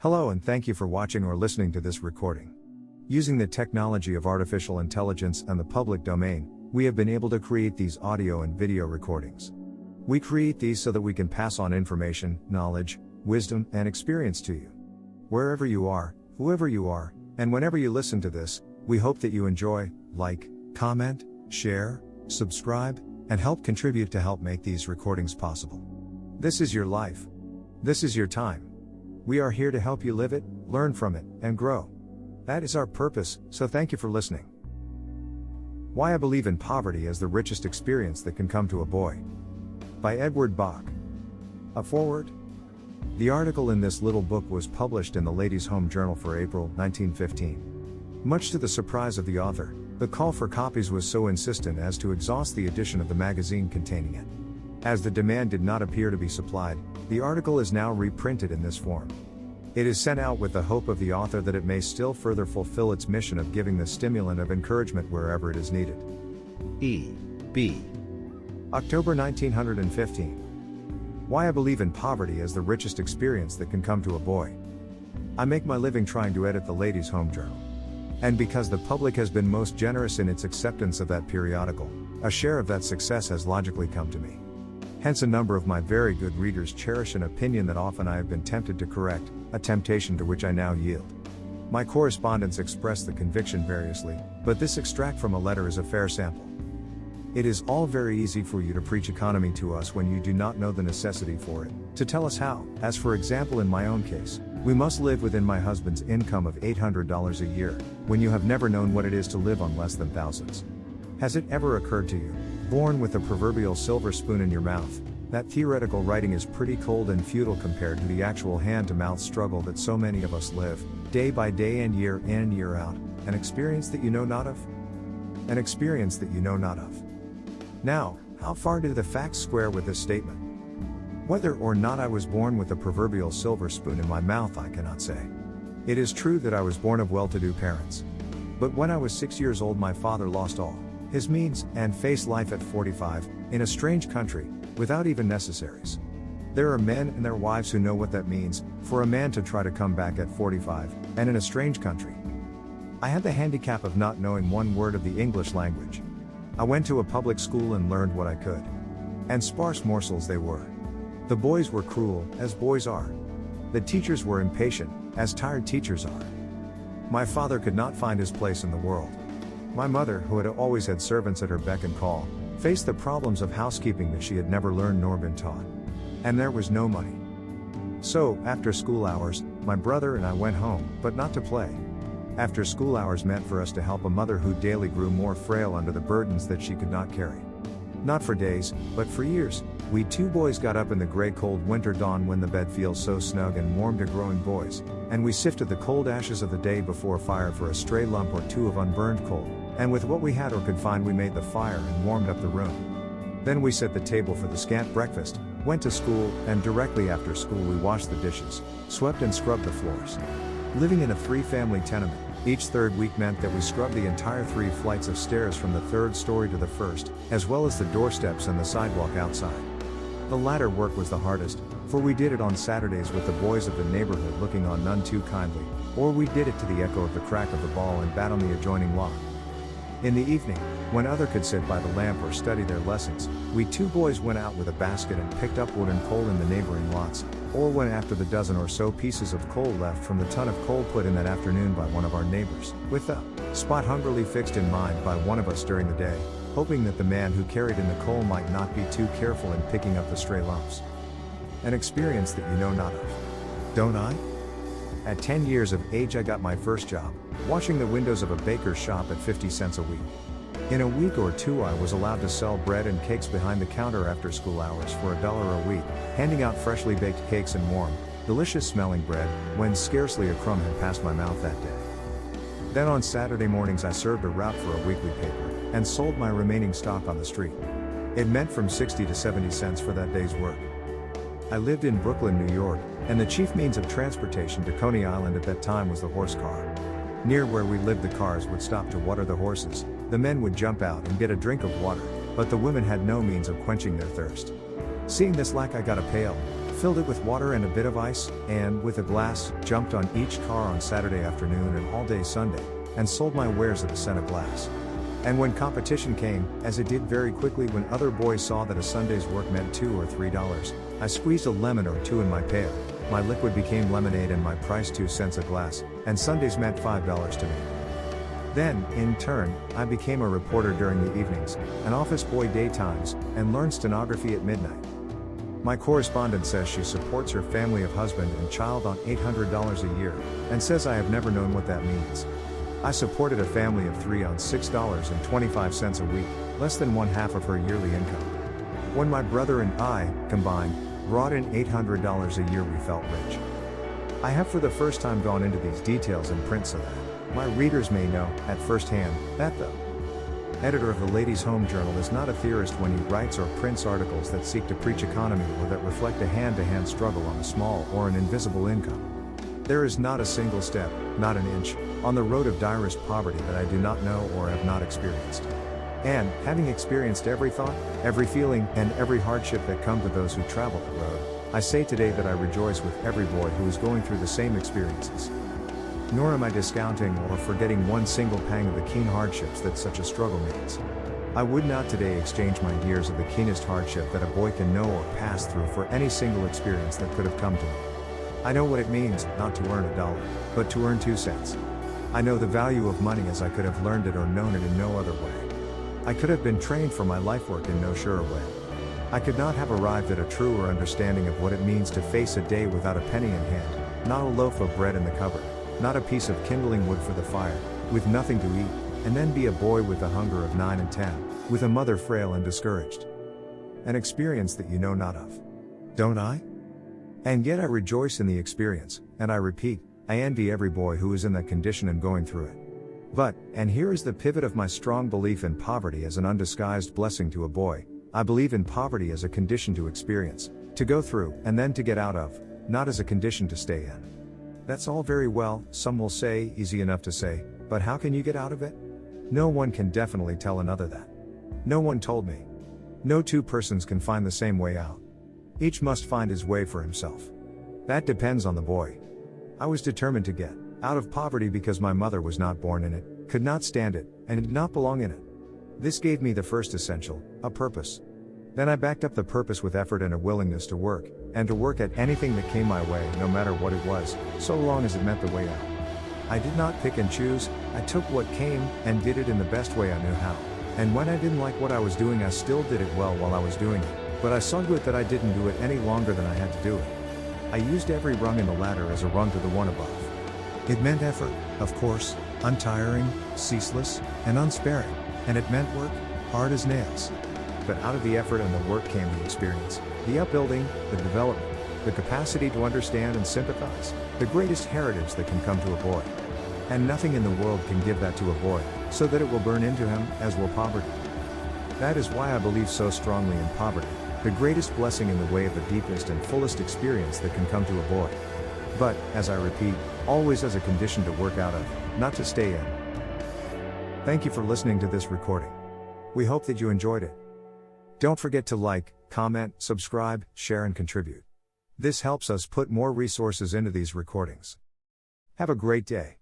Hello and thank you for watching or listening to this recording. Using the technology of artificial intelligence and the public domain, we have been able to create these audio and video recordings. We create these so that we can pass on information, knowledge, wisdom, and experience to you. Wherever you are, whoever you are, and whenever you listen to this, we hope that you enjoy, like, comment, share, subscribe, and help contribute to help make these recordings possible. This is your life. This is your time. We are here to help you live it, learn from it, and grow. That is our purpose, so thank you for listening. Why I Believe in Poverty as the Richest Experience That Can Come to a Boy. By Edward Bok. A foreword. The article in this little book was published in the Ladies' Home Journal for April 1915. Much to the surprise of the author, the call for copies was so insistent as to exhaust the edition of the magazine containing it. As the demand did not appear to be supplied, the article is now reprinted in this form. It is sent out with the hope of the author that it may still further fulfill its mission of giving the stimulant of encouragement wherever it is needed. E.B. October 1915. Why I Believe in Poverty as the Richest Experience That Can Come to a Boy. I make my living trying to edit the Ladies' Home Journal. And because the public has been most generous in its acceptance of that periodical, a share of that success has logically come to me. Hence a number of my very good readers cherish an opinion that often I have been tempted to correct, a temptation to which I now yield. My correspondents express the conviction variously, but this extract from a letter is a fair sample. It is all very easy for you to preach economy to us when you do not know the necessity for it, to tell us how, as for example in my own case, we must live within my husband's income of $800 a year, when you have never known what it is to live on less than thousands. Has it ever occurred to you, born with the proverbial silver spoon in your mouth, that theoretical writing is pretty cold and futile compared to the actual hand-to-mouth struggle that so many of us live, day by day and year in and year out, an experience that you know not of? An experience that you know not of. Now, how far do the facts square with this statement? Whether or not I was born with the proverbial silver spoon in my mouth I cannot say. It is true that I was born of well-to-do parents. But when I was 6 years old my father lost all his means, and faced life at 45, in a strange country, without even necessaries. There are men and their wives who know what that means, for a man to try to come back at 45, and in a strange country. I had the handicap of not knowing one word of the English language. I went to a public school and learned what I could. And sparse morsels they were. The boys were cruel, as boys are. The teachers were impatient, as tired teachers are. My father could not find his place in the world. My mother, who had always had servants at her beck and call, faced the problems of housekeeping that she had never learned nor been taught. And there was no money. So, after school hours, my brother and I went home, but not to play. After school hours meant for us to help a mother who daily grew more frail under the burdens that she could not carry. Not for days, but for years, we two boys got up in the gray cold winter dawn when the bed feels so snug and warm to growing boys, and we sifted the cold ashes of the day before fire for a stray lump or two of unburned coal, and with what we had or could find we made the fire and warmed up the room. Then we set the table for the scant breakfast, went to school, and directly after school we washed the dishes, swept and scrubbed the floors. Living in a three-family tenement, each third week meant that we scrubbed the entire 3 flights of stairs from the 3rd story to the 1st, as well as the doorsteps and the sidewalk outside. The latter work was the hardest, for we did it on Saturdays with the boys of the neighborhood looking on none too kindly, or we did it to the echo of the crack of the ball and bat on the adjoining lot. In the evening, when other could sit by the lamp or study their lessons, we two boys went out with a basket and picked up wood and coal in the neighboring lots, or went after the dozen or so pieces of coal left from the ton of coal put in that afternoon by one of our neighbors, with the spot hungrily fixed in mind by one of us during the day, hoping that the man who carried in the coal might not be too careful in picking up the stray lumps. An experience that you know not of. Don't I? At 10 years of age I got my first job, washing the windows of a baker's shop at 50 cents a week. In a week or two I was allowed to sell bread and cakes behind the counter after school hours for $1 a week, handing out freshly baked cakes and warm, delicious smelling bread, when scarcely a crumb had passed my mouth that day. Then on Saturday mornings I served a route for a weekly paper, and sold my remaining stock on the street. It meant from 60 to 70 cents for that day's work. I lived in Brooklyn, New York, and the chief means of transportation to Coney Island at that time was the horse car. Near where we lived the cars would stop to water the horses, the men would jump out and get a drink of water, but the women had no means of quenching their thirst. Seeing this lack I got a pail, filled it with water and a bit of ice, and, with a glass, jumped on each car on Saturday afternoon and all day Sunday, and sold my wares at a cent a glass. And when competition came, as it did very quickly when other boys saw that a Sunday's work meant $2 or $3, I squeezed a lemon or two in my pail. My liquid became lemonade and my price 2 cents a glass, and Sundays meant $5 to me. Then, in turn, I became a reporter during the evenings, an office boy daytimes, and learned stenography at midnight. My correspondent says she supports her family of husband and child on $800 a year, and says I have never known what that means. I supported a family of 3 on $6.25 a week, less than one half of her yearly income. When my brother and I, combined, brought in $800 a year, we felt rich. I have for the first time gone into these details in print so that my readers may know, at first hand, that the editor of the Ladies' Home Journal is not a theorist when he writes or prints articles that seek to preach economy or that reflect a hand-to-hand struggle on a small or an invisible income. There is not a single step, not an inch, on the road of direst poverty that I do not know or have not experienced. And, having experienced every thought, every feeling, and every hardship that come to those who travel the road, I say today that I rejoice with every boy who is going through the same experiences. Nor am I discounting or forgetting one single pang of the keen hardships that such a struggle means. I would not today exchange my years of the keenest hardship that a boy can know or pass through for any single experience that could have come to me. I know what it means, not to earn $1, but to earn 2 cents. I know the value of money as I could have learned it or known it in no other way. I could have been trained for my life work in no surer way. I could not have arrived at a truer understanding of what it means to face a day without a penny in hand, not a loaf of bread in the cupboard, not a piece of kindling wood for the fire, with nothing to eat, and then be a boy with the hunger of 9 and 10, with a mother frail and discouraged. An experience that you know not of. Don't I? And yet I rejoice in the experience, and I repeat, I envy every boy who is in that condition and going through it. But, and here is the pivot of my strong belief in poverty as an undisguised blessing to a boy, I believe in poverty as a condition to experience, to go through, and then to get out of, not as a condition to stay in. That's all very well, some will say, easy enough to say, but how can you get out of it? No one can definitely tell another that. No one told me. No two persons can find the same way out. Each must find his way for himself. That depends on the boy. I was determined to get out of poverty because my mother was not born in it, could not stand it, and did not belong in it. This gave me the first essential, a purpose. Then I backed up the purpose with effort and a willingness to work, and to work at anything that came my way, no matter what it was, so long as it meant the way out. I did not pick and choose, I took what came, and did it in the best way I knew how. And when I didn't like what I was doing, I still did it well while I was doing it, but I saw to it that I didn't do it any longer than I had to do it. I used every rung in the ladder as a rung to the one above. It meant effort, of course, untiring, ceaseless, and unsparing, and it meant work, hard as nails. But out of the effort and the work came the experience, the upbuilding, the development, the capacity to understand and sympathize, the greatest heritage that can come to a boy. And nothing in the world can give that to a boy, so that it will burn into him, as will poverty. That is why I believe so strongly in poverty, the greatest blessing in the way of the deepest and fullest experience that can come to a boy. But, as I repeat, always as a condition to work out of, not to stay in. Thank you for listening to this recording. We hope that you enjoyed it. Don't forget to like, comment, subscribe, share and contribute. This helps us put more resources into these recordings. Have a great day.